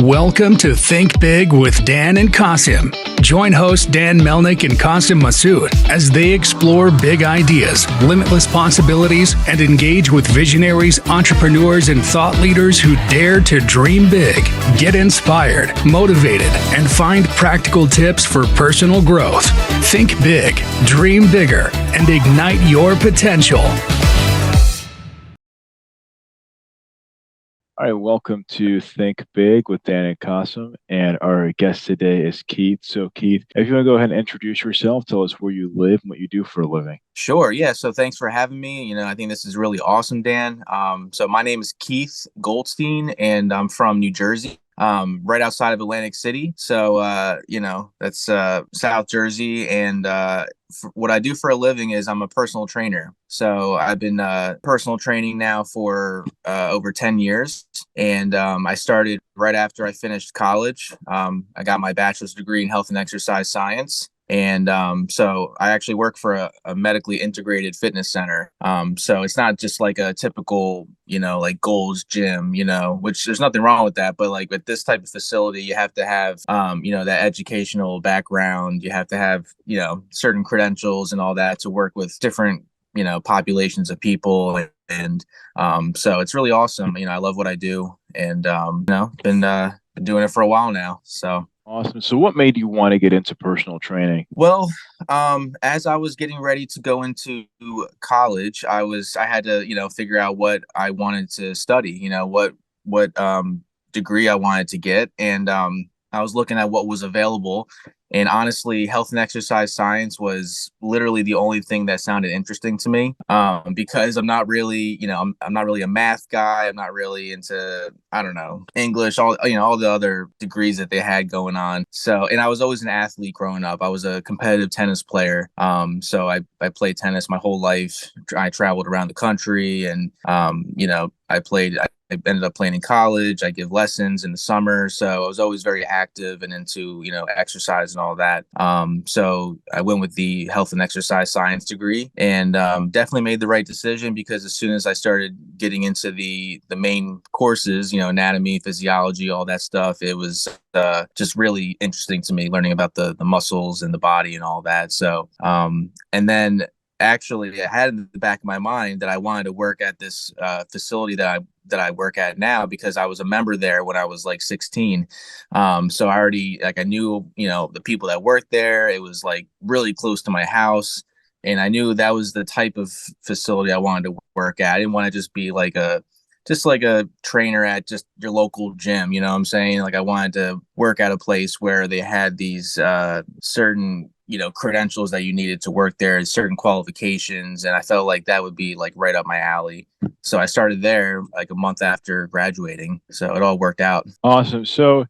Welcome to Think Big with Dan and Qasim. Join hosts Dan Melnick and Qasim Masood as they explore big ideas, limitless possibilities, and engage with visionaries, entrepreneurs, and thought leaders who dare to dream big, get inspired, motivated, and find practical tips for personal growth. Think big, dream bigger, and ignite your potential. All right, welcome to Think Big with Dan and Qasim, and our guest today is Keith. So, Keith, if you want to go ahead and introduce yourself, tell us where you live and what you do for a living. Sure. Yeah. So thanks for having me. I think this is really awesome, Dan. So my name is Keith Goldstein, and I'm from New Jersey, right outside of Atlantic City. So, that's South Jersey. And what I do for a living is I'm a personal trainer. So I've been personal training now for over 10 years. And I started right after I finished college. I got my bachelor's degree in health and exercise science. And so I actually work for a medically integrated fitness center. So it's not just like a typical, like Gold's Gym, which there's nothing wrong with that. But like with this type of facility, you have to have, that educational background. You have to have, certain credentials and all that to work with different, populations of people. And so it's really awesome. I love what I do, and, been doing it for a while now. So. Awesome. So what made you want to get into personal training? Well, as I was getting ready to go into college, I had to, figure out what I wanted to study, what degree I wanted to get. And I was looking at what was available. And honestly, health and exercise science was literally the only thing that sounded interesting to me, because I'm not really, I'm not really a math guy. I'm not really into, English, all the other degrees that they had going on. So, and I was always an athlete growing up. I was a competitive tennis player. So I played tennis my whole life. I traveled around the country, and, I ended up playing in college. I give lessons in the summer. So I was always very active and into, exercise and all that. So I went with the health and exercise science degree, and definitely made the right decision, because as soon as I started getting into the main courses, anatomy, physiology, all that stuff, it was just really interesting to me, learning about the muscles and the body and all that. So, and then actually I had in the back of my mind that I wanted to work at this facility that I work at now, because I was a member there when I was like 16. So I already, I knew, the people that worked there. It was like really close to my house. And I knew that was the type of facility I wanted to work at. I didn't want to just be like a trainer at just your local gym. You know what I'm saying? Like I wanted to work at a place where they had these certain credentials that you needed to work there, certain qualifications. And I felt like that would be like right up my alley. So I started there like a month after graduating. So it all worked out. Awesome. So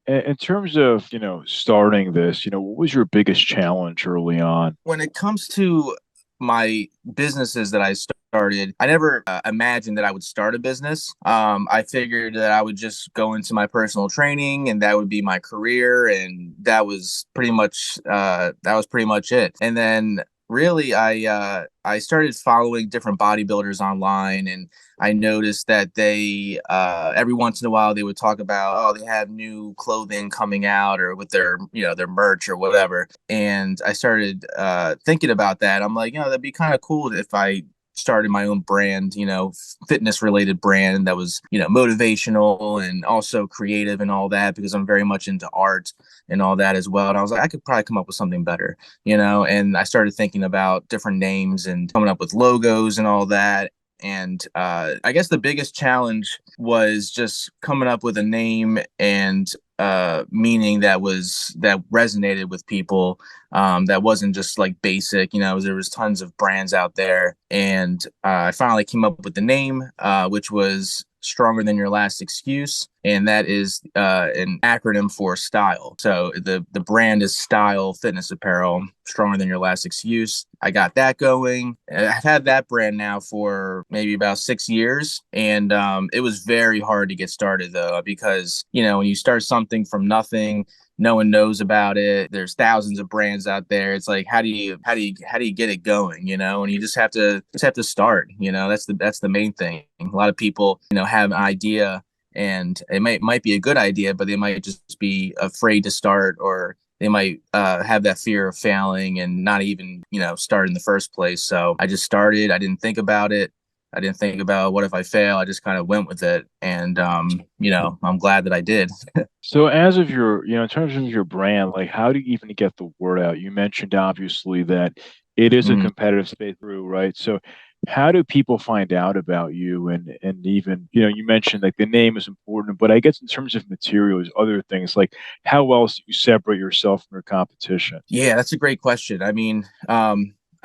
in terms of, starting this, what was your biggest challenge early on? When it comes to my businesses that I started, I never imagined that I would start a business. I figured that I would just go into my personal training, and that would be my career, and that was pretty much it. And then really, I started following different bodybuilders online, and I noticed that they every once in a while they would talk about, oh, they have new clothing coming out, or with their their merch or whatever. And I started thinking about that. I'm like, that'd be kind of cool if I started my own brand, fitness related brand that was, motivational and also creative and all that, because I'm very much into art and all that as well. And I was like, I could probably come up with something better, and I started thinking about different names and coming up with logos and all that. And I guess the biggest challenge was just coming up with a name and meaning that resonated with people, that wasn't just like basic. There was tons of brands out there, and I finally came up with the name, which was Stronger Than Your Last Excuse, and that is an acronym for style. So the brand is Style Fitness Apparel, Stronger Than Your Last Excuse. I got that going. I've had that brand now for maybe about 6 years, and it was very hard to get started though, because when you start something from nothing, no one knows about it. There's thousands of brands out there. It's like, how do you get it going? And you just have to start. That's the main thing. A lot of people, have an idea and it might be a good idea, but they might just be afraid to start, or they might have that fear of failing and not even, start in the first place. So I just started. I didn't think about it. I didn't think about what if I fail. I just kind of went with it, and I'm glad that I did. So as of your, in terms of your brand, like how do you even get the word out? You mentioned obviously that it is a Mhm. competitive space through, right? So how do people find out about you and even, you mentioned like the name is important, but I guess in terms of materials, other things like how else do you separate yourself from your competition? Yeah, that's a great question. I mean,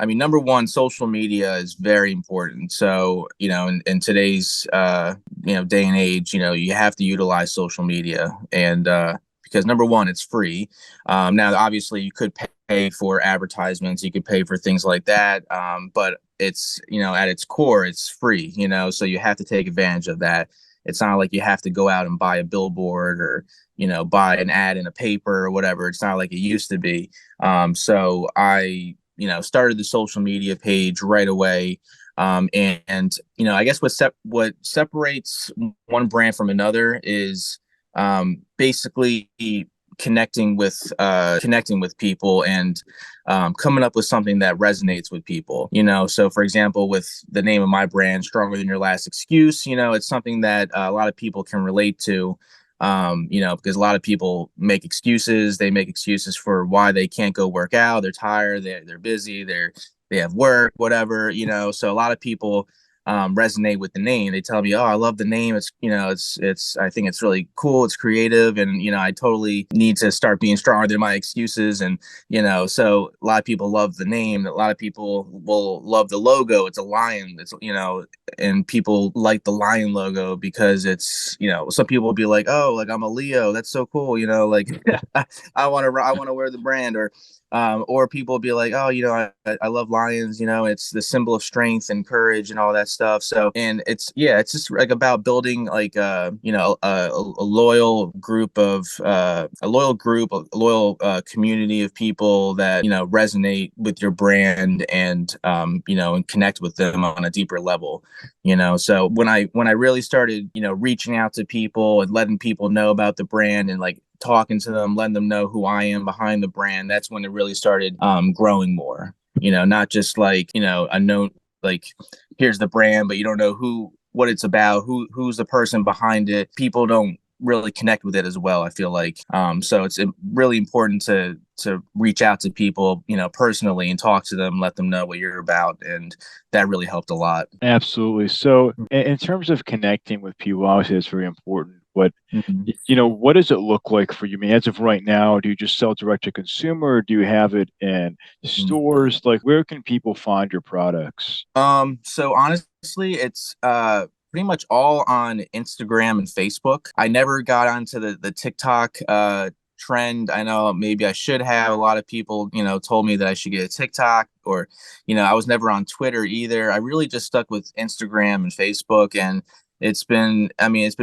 number one, social media is very important. So, in today's day and age, you have to utilize social media, and because number one, it's free. Now, obviously, you could pay for advertisements, you could pay for things like that, but it's, at its core, it's free. So you have to take advantage of that. It's not like you have to go out and buy a billboard, or buy an ad in a paper or whatever. It's not like it used to be. So I, started the social media page right away. I guess what separates one brand from another is basically connecting with people, and coming up with something that resonates with people. So for example, with the name of my brand, Stronger Than Your Last Excuse, it's something that a lot of people can relate to. Because a lot of people make excuses. They make excuses for why they can't go work out. They're tired. They're busy. They have work, whatever. So a lot of people resonate with the name. They tell me, "Oh, I love the name. It's. I think it's really cool. It's creative, and I totally need to start being stronger than my excuses." And so a lot of people love the name. A lot of people will love the logo. It's a lion. And people like the lion logo because it's, some people will be like, "Oh, like I'm a Leo. That's so cool." Like I want to wear the brand, or people will be like, "Oh, I love lions. It's the symbol of strength and courage and all that stuff." So, and it's just like about building like a loyal group a loyal community of people that resonate with your brand, and connect with them on a deeper level. So when I really started reaching out to people and letting people know about the brand, and like talking to them, letting them know who I am behind the brand, that's when it really started growing more. Not just like, a note like, here's the brand, but you don't know what it's about, who's the person behind it. People don't really connect with it as well, I feel like. So it's really important to reach out to people, personally, and talk to them, let them know what you're about, and that really helped a lot. Absolutely. So in terms of connecting with people, obviously it's very important. But Mhm. what does it look like for you? I mean, as of right now, do you just sell direct to consumer, or do you have it in stores? Like, where can people find your products? So honestly, it's pretty much all on Instagram and Facebook. I never got onto the TikTok trend. I know maybe I should have. A lot of people, told me that I should get a TikTok, or, I was never on Twitter either. I really just stuck with Instagram and Facebook, and it's been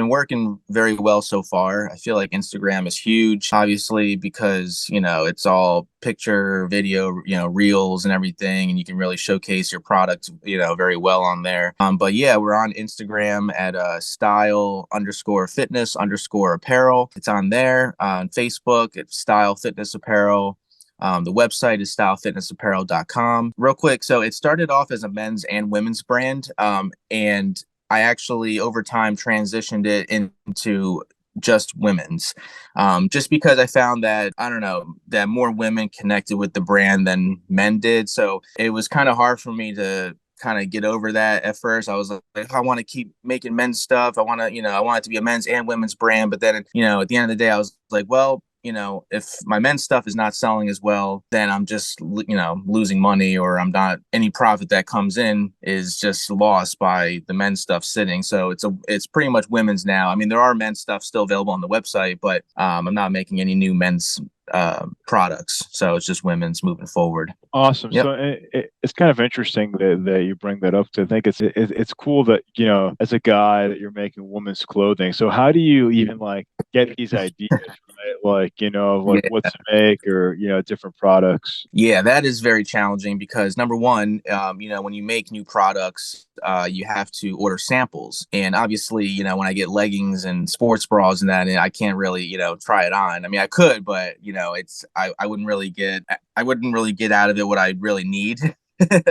working very well so far. I feel like Instagram is huge, obviously, because, it's all picture, video, reels and everything, and you can really showcase your product, very well on there. But yeah, we're on Instagram at style_fitness_apparel. It's on there. On Facebook, it's Style Fitness Apparel. The website is stylefitnessapparel.com. Real quick, so it started off as a men's and women's brand, and I actually over time transitioned it into just women's, just because I found that, I don't know, that more women connected with the brand than men did. So it was kind of hard for me to kind of get over that at first. I was like, I want to keep making men's stuff. I want it to be a men's and women's brand. But then, at the end of the day, I was like, well, if my men's stuff is not selling as well, then I'm just, losing money, or I'm not, any profit that comes in is just lost by the men's stuff sitting. So it's pretty much women's now. I mean, there are men's stuff still available on the website, but I'm not making any new men's products. So it's just women's moving forward. Awesome. Yep. So it's kind of interesting that you bring that up. To I think it's cool that as a guy that you're making women's clothing. So how do you even like get these ideas, right? like, Yeah. like what to make or, different products? Yeah, that is very challenging because number one, when you make new products, you have to order samples. And obviously, when I get leggings and sports bras and that, I can't really, try it on. I mean, I could, but I wouldn't really get out of it what I really need.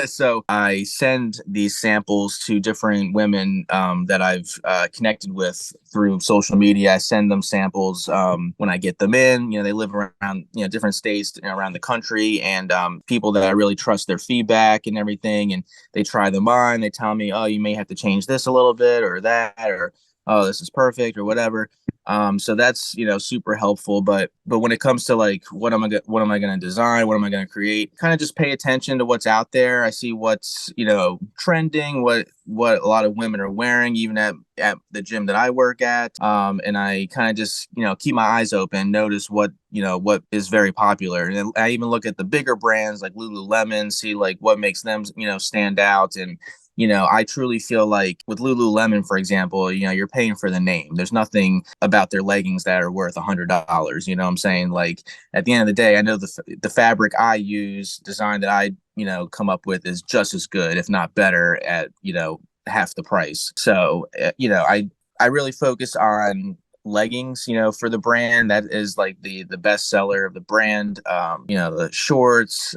So I send these samples to different women that I've connected with through social media. I send them samples when I get them in. They live around different states around the country, and people that I really trust their feedback and everything. And they try them on. They tell me, oh, you may have to change this a little bit or that, or oh, this is perfect or whatever. So that's super helpful. But when it comes to like what am I going to design, what am I going to create, kind of just pay attention to what's out there. I see what's trending, what a lot of women are wearing, even at the gym that I work at. And I kind of just keep my eyes open, notice what is very popular, and I even look at the bigger brands like Lululemon, see like what makes them stand out. And I truly feel like with Lululemon, for example, you're paying for the name. There's nothing about their leggings that are worth $100. You know what I'm saying? Like at the end of the day, I know the fabric I use, design that I, come up with is just as good, if not better at, half the price. So, I really focus on leggings, for the brand. That is like the best seller of the brand. The shorts,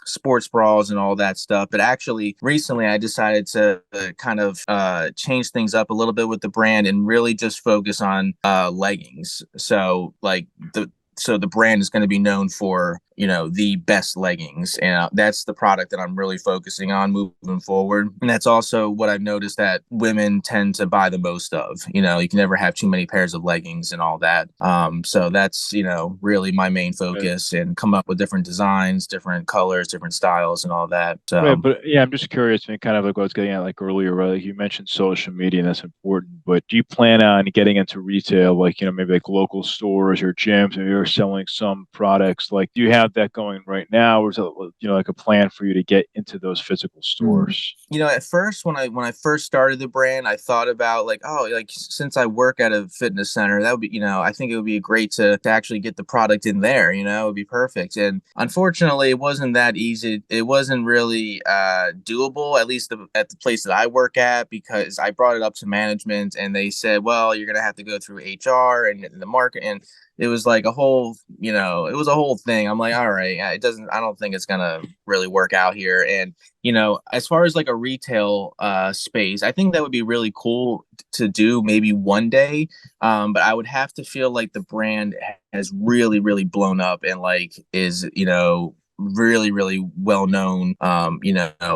sports bras and all that stuff. But actually recently I decided to kind of change things up a little bit with the brand and really just focus on leggings. So like the brand is going to be known for the best leggings, and that's the product that I'm really focusing on moving forward. And that's also what I've noticed that women tend to buy the most of. You can never have too many pairs of leggings and all that. So that's really my main Right. focus, and come up with different designs, different colors, different styles and all that. Right, but yeah, I'm just curious, and kind of like what I was getting at like earlier, right? Like you mentioned social media, and that's important. But do you plan on getting into retail, like maybe like local stores or gyms, or you're selling some products? Like, do you have that going right now, or is it like a plan for you to get into those physical stores? At first when I first started the brand, I thought about like, oh, like since I work at a fitness center, that would be, I think it would be great to actually get the product in there. It would be perfect. And unfortunately, it wasn't that easy. It wasn't really doable, at least at the place that I work at, because I brought it up to management and they said, well, you're gonna have to go through HR and the market. And it was like a whole, it was a whole thing. I'm like, all right, I don't think it's gonna really work out here. And as far as like a retail space, I think that would be really cool to do maybe one day. But I would have to feel like the brand has really, really blown up and like is, really, really well known,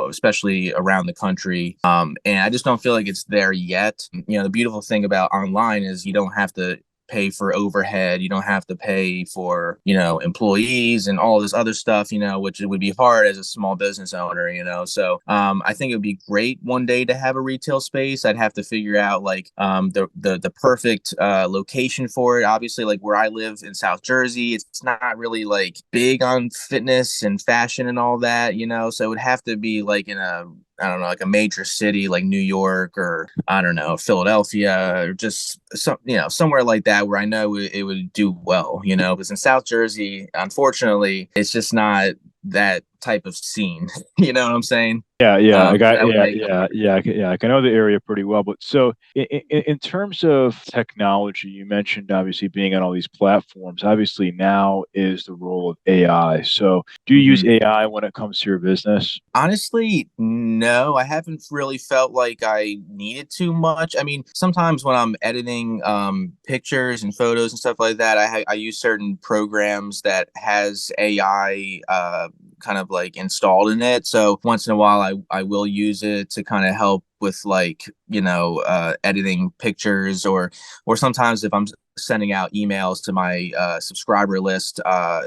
especially around the country. And I just don't feel like it's there yet. The beautiful thing about online is you don't have to pay for overhead. You don't have to pay for, employees and all this other stuff, which would be hard as a small business owner, So I think it would be great one day to have a retail space. I'd have to figure out like the perfect location for it. Obviously, like where I live in South Jersey, it's not really like big on fitness and fashion and all that, So it would have to be like in a, I don't know, like a major city like New York or I don't know, Philadelphia, or just somewhere like that where I know it would do well, because in South Jersey, unfortunately, it's just not that type of scene. You know what I'm saying? Yeah, yeah, I got, yeah, LA. yeah, I can know the area pretty well. But so, in terms of technology, you mentioned obviously being on all these platforms. Obviously, now is the role of AI. So, do you use Mhm. AI when it comes to your business? Honestly, no, I haven't really felt like I needed too much. I mean, sometimes when I'm editing pictures and photos and stuff like that, I use certain programs that has AI kind of like installed in it. So once in a while, I will use it to kind of help with like editing pictures, or sometimes if I'm sending out emails to my subscriber list,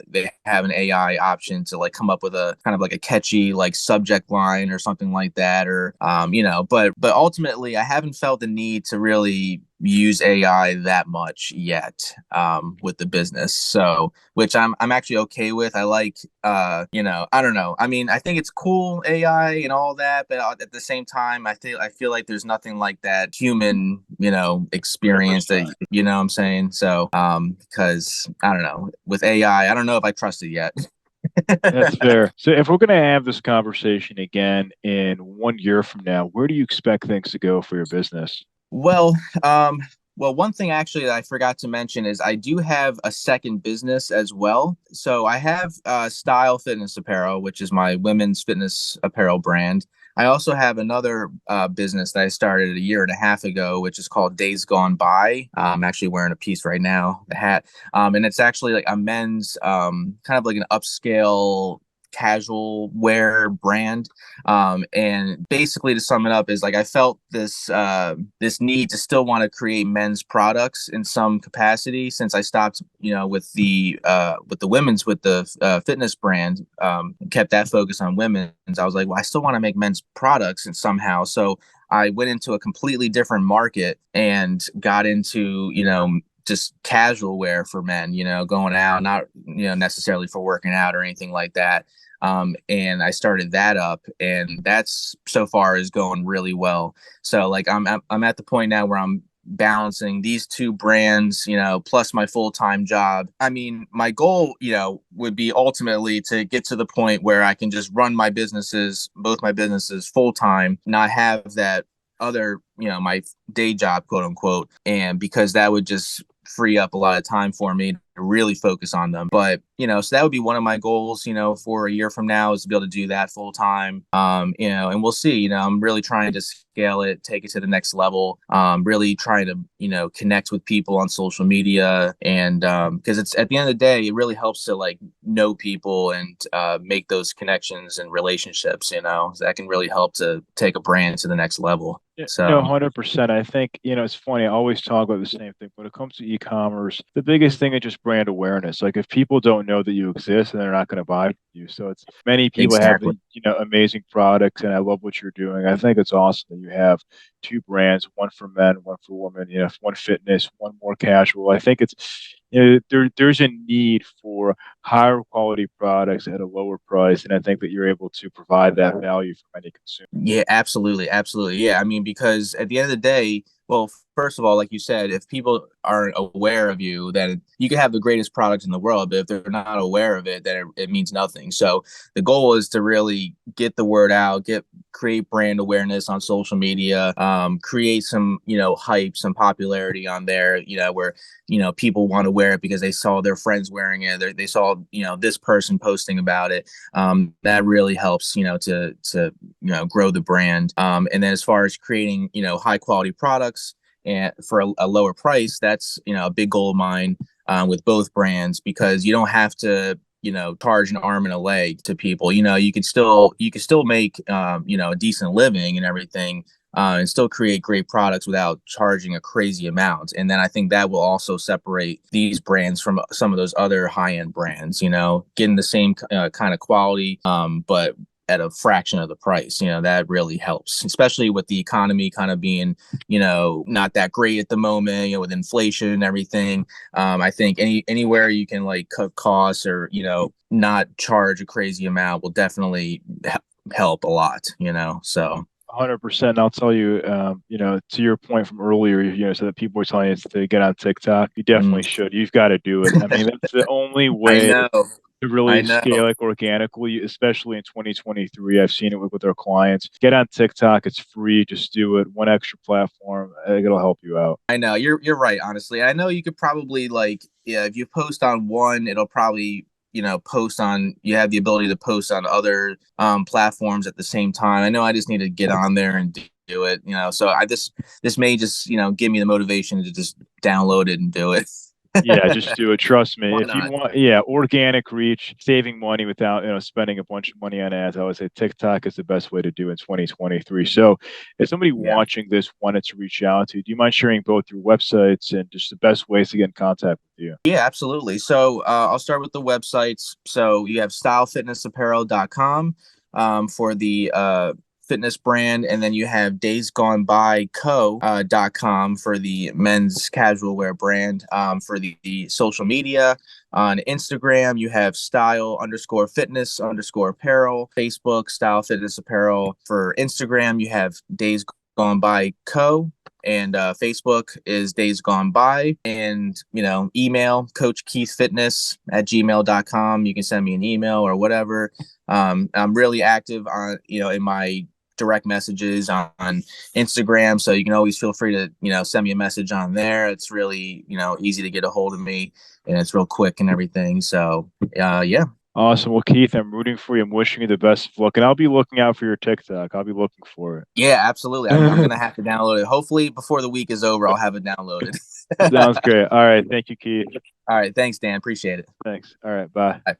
they have an AI option to like come up with a kind of like a catchy like subject line or something like that, or but ultimately I haven't felt the need to really use AI that much yet with the business. So, which I'm actually okay with. I like, I don't know. I mean, I think it's cool AI and all that, but at the same time, I feel like there's nothing like that human, experience that, 100%. you know what I'm saying? So, because I don't know, with AI, I don't know if I trust it yet. That's fair. So if we're going to have this conversation again in 1 year from now, where do you expect things to go for your business? Well, um, one thing actually that I forgot to mention is I do have a second business as well. So I have Style Fitness Apparel, which is my women's fitness apparel brand. I also have another business that I started a year and a half ago, which is called Days Gone By. I'm actually wearing a piece right now, the hat, and it's actually like a men's kind of like an upscale casual wear brand. And basically, to sum it up, is like I felt this need to still want to create men's products in some capacity since I stopped, with the women's with the fitness brand, kept that focus on women's. I was like, well, I still want to make men's products and somehow. So I went into a completely different market and got into, just casual wear for men, going out, not, necessarily for working out or anything like that. And I started that up, and that's so far is going really well. So like I'm at the point now where I'm balancing these two brands, plus my full-time job. I mean, my goal, would be ultimately to get to the point where I can just run both my businesses full-time, not have that other, my day job, quote unquote. And because that would just free up a lot of time for me to really focus on them. But, so that would be one of my goals, for a year from now, is to be able to do that full time. And we'll see, I'm really trying to scale it, take it to the next level, really trying to, connect with people on social media. And because it's at the end of the day, it really helps to like know people and make those connections and relationships, so that can really help to take a brand to the next level. Yeah, no, So 100%. I think, it's funny. I always talk about the same thing. When it comes to e-commerce, the biggest thing is just brand awareness. Like if people don't know that you exist, then they're not going to buy from you. So it's many people have, exactly. amazing products, and I love what you're doing. I think it's awesome that you have two brands, one for men, one for women, one fitness, one more casual. I think it's, there's a need for higher quality products at a lower price. And I think that you're able to provide that value for many consumers. Yeah, absolutely. Absolutely. Yeah. I mean, because at the end of the day, well, first of all, like you said, if people aren't aware of you, then you can have the greatest product in the world, but if they're not aware of it, then it means nothing. So the goal is to really get the word out, create brand awareness on social media, create some, hype, some popularity on there, where, people want to wear it because they saw their friends wearing it. They saw, this person posting about it. That really helps, to grow the brand. And then as far as creating, high quality products and for a lower price, that's, a big goal of mine with both brands, because you don't have to, charge an arm and a leg to people. You can still make, a decent living and everything, and still create great products without charging a crazy amount. And then I think that will also separate these brands from some of those other high end brands, getting the same kind of quality, but at a fraction of the price. That really helps, especially with the economy kind of being, not that great at the moment, with inflation and everything. I think anywhere you can like cut costs or, not charge a crazy amount will definitely help a lot, so. 100%. I'll tell you, to your point from earlier, so that people were telling us to get on TikTok. You definitely Mm. should. You've got to do it. I mean, that's the only I way know. to I really know. scale like organically, especially in 2023. I've seen it with our clients. Get on TikTok. It's free. Just do it. One extra platform. I think it'll help you out. I know. You're right, honestly. I know you could probably like, yeah, if you post on one, it'll probably, you have the ability to post on other platforms at the same time. I know I just need to get on there and do it, so this may just, give me the motivation to just download it and do it. Yeah, just do it. Trust me. Why If you not? want, yeah, organic reach, saving money without, spending a bunch of money on ads, I would say TikTok is the best way to do in 2023. So if somebody Yeah. watching this wanted to reach out to you, do you mind sharing both your websites and just the best ways to get in contact with you? Yeah, absolutely. So I'll start with the websites. So you have stylefitnessapparel.com for the fitness brand, and then you have daysgonebyco.com for the men's casual wear brand. For the social media, on Instagram, you have style_fitness_apparel, Facebook, Style Fitness Apparel. For Instagram, you have Days Gone By Co. And Facebook is Days Gone By. And, email coachkeithfitness@gmail.com. You can send me an email or whatever. I'm really active on, in my direct messages on Instagram. So you can always feel free to, send me a message on there. It's really, easy to get a hold of me, and it's real quick and everything. So, yeah. Awesome. Well, Keith, I'm rooting for you. I'm wishing you the best of luck, and I'll be looking out for your TikTok. I'll be looking for it. Yeah, absolutely. I'm going to have to download it. Hopefully before the week is over, I'll have it downloaded. Sounds great. All right. Thank you, Keith. All right. Thanks, Dan. Appreciate it. Thanks. All right. Bye. Bye.